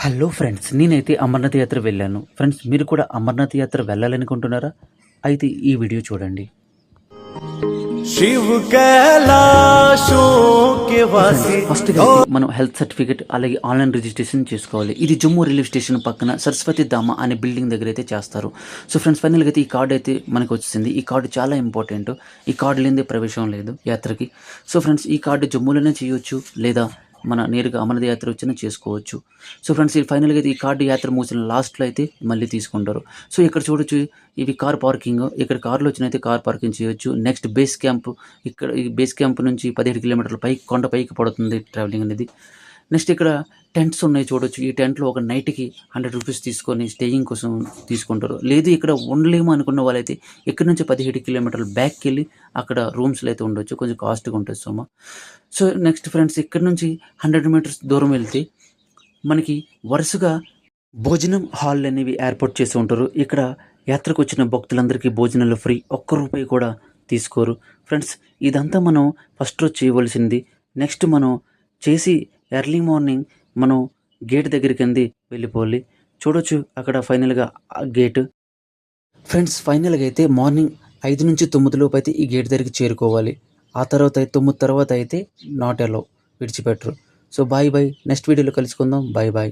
Hello friends, నేనైతే అమర్నాథ్ యాత్ర వెళ్ళాను. ఫ్రెండ్స్, మీరు కూడా అమర్నాథ్ యాత్ర వెళ్ళాలనుకుంటున్నారా? అయితే ఈ వీడియో చూడండి. शिव कैलाशों के वासी ఫస్ట్గా అయితే మనం హెల్త్ సర్టిఫికేట్ అలాగే ఆన్లైన్ రిజిస్ట్రేషన్ చేసుకోవాలి. ఇది జమ్మూ రైల్వే స్టేషన్ పక్కన సరస్వతి ధామ అనే బిల్డింగ్ దగ్గర అయితే చేస్తారు. సో ఫ్రెండ్స్, ఫైనల్గా అయితే ఈ కార్డు అయితే మనకు వచ్చింది. ఈ కార్డు చాలా ఇంపార్టెంట్. ఈ కార్డు లేనిదే ప్రవేశం లేదు యాత్రకి. సో ఫ్రెండ్స్, ఈ కార్డు జమ్మూలోనే చేయొచ్చు, లేదా మన నేరుగా అమరనాథ్ యాత్ర వచ్చినా చేసుకోవచ్చు. సో ఫ్రెండ్స్, ఈ ఫైనల్గా అయితే ఈ కార్డు యాత్ర మూసిన లాస్ట్లో అయితే మళ్ళీ తీసుకుంటారు. సో ఇక్కడ చూడొచ్చు, ఇవి కార్ పార్కింగ్. ఇక్కడ కార్లు వచ్చినైతే కార్ పార్కింగ్ చేయొచ్చు. Next base camp. ఇక్కడ ఈ బేస్ క్యాంప్ నుంచి 17 కిలోమీటర్ల పైకి కొండ పైకి పడుతుంది ట్రావెలింగ్ అనేది. నెక్స్ట్ ఇక్కడ టెంట్స్ ఉన్నాయి చూడొచ్చు. ఈ టెంట్లో ఒక నైట్కి 100 రూపీస్ తీసుకొని స్టేయింగ్ కోసం తీసుకుంటారు. లేదు ఇక్కడ ఉండలేము అనుకున్న వాళ్ళైతే ఇక్కడ నుంచి 17 కిలోమీటర్లు బ్యాక్కి వెళ్ళి అక్కడ రూమ్స్లో అయితే ఉండొచ్చు. కొంచెం కాస్ట్గా ఉంటుంది సోమ. సో నెక్స్ట్ ఫ్రెండ్స్, ఇక్కడ నుంచి 100 మీటర్స్ దూరం వెళ్తే మనకి వరుసగా భోజనం హాల్ అనేవి ఏర్పాటు చేసి ఉంటారు. ఇక్కడ యాత్రకు వచ్చిన భక్తులందరికీ భోజనాలు ఫ్రీ, ఒక్క రూపాయి కూడా తీసుకోరు. ఫ్రెండ్స్, ఇదంతా మనం ఫస్ట్ రోజు చేయవలసింది. నెక్స్ట్ మనం చేసి ఎర్లీ మార్నింగ్ మనం గేట్ దగ్గరికి అంది వెళ్ళిపోవాలి. చూడొచ్చు అక్కడ ఫైనల్గా గేటు. ఫ్రెండ్స్, ఫైనల్గా అయితే మార్నింగ్ 5 నుంచి 9 లోపు అయితే ఈ గేట్ దగ్గరికి చేరుకోవాలి. ఆ తర్వాత 9 తర్వాత అయితే నాట్ అలౌ, విడిచిపెట్టరు. సో బాయ్ బాయ్, నెక్స్ట్ వీడియోలో కలుసుకుందాం. Bye bye.